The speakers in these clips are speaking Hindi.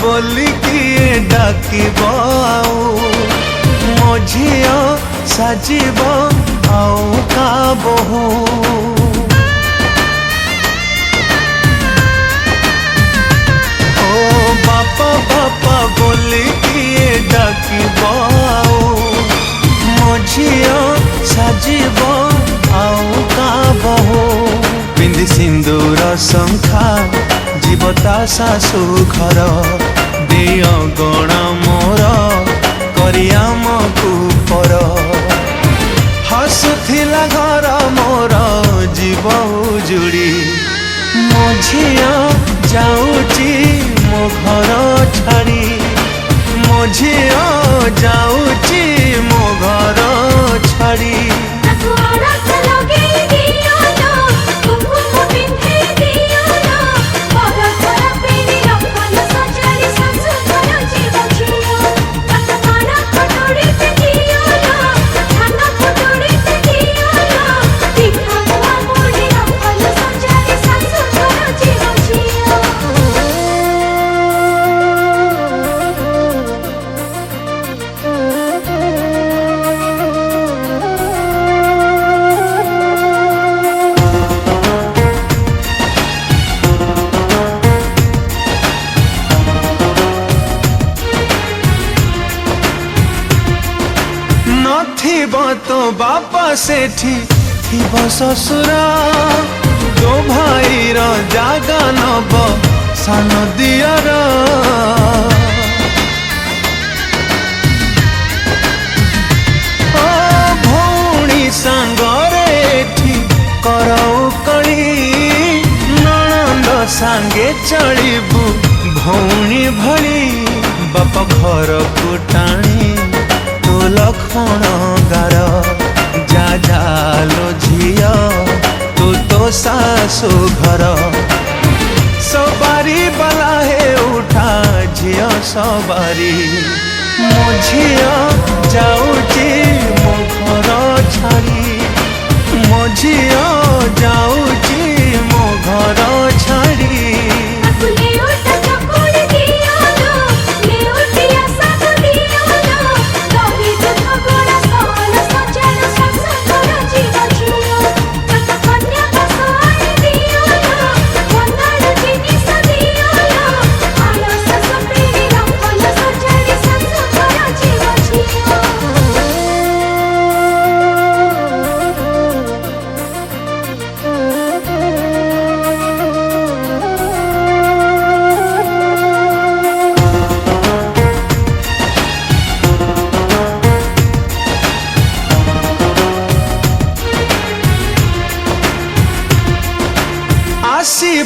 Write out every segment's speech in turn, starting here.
बोली किए डाकिब मो झिया साजिब आउ का बहु ओ बापा बापा बोली किए डाकिब मो झिया साजिब आउ का बहु पिंधि सिंदूर शंखा जीवता सासु घर देय गण मोर करियाम कुपर हसुथिला घर मोर जीव उजुड़ी मो झिया जाऊची मो घर छाड़ी मो झिया जाऊची मो घर छाड़ी तो बापा सेठी थिब ससुर तो भाई जागा नब सान दियर भौणी सांगरे एठी करौ कड़ी नणंद सांगे चलिबू भौणी भली बापा घर को टाणी तो लखण गार जा जालो झिया तो सासु घर सवारी बला है उठा झिया सवारी मो झिया जाऊची मो घर छाड़ी मो झिया जाऊची मो घर छाड़ी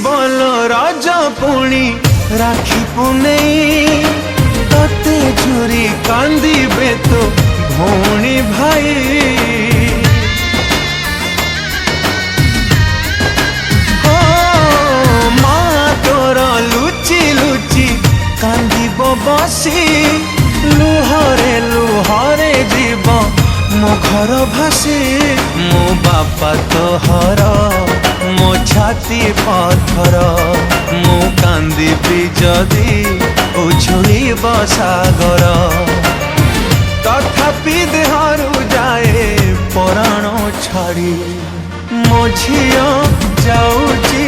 बोल राजा पुणी राखी पुने तते झुरी कांदीबे तो भौणी भाई ओ माँ तोर लुचि लुचि कांदीब बसी लुहरे लुहरे जीव मो घर भासी मो बापा तोहर मो छाती पत्थर मो कांदी जदि उछुड़ी सागर तथापि देहरु जाए पराण छाड़ी मो झिया जाऊची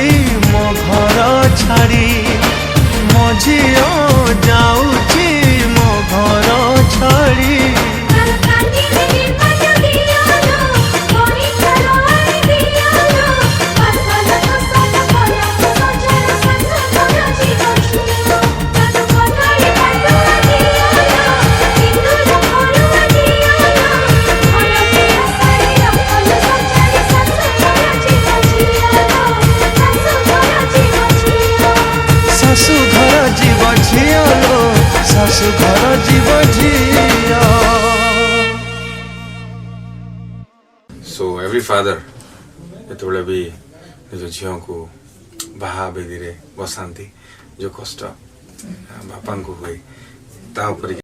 मो घर छाड़ी मो झिया जाऊची मो घर छाड़ी सासु घर जीव झिया लो सासु घर जीव झिया। सो एवरी फादर ये भी निज झील को बाहा बेदी रे बसाती जो कष्ट बापा को हुए ता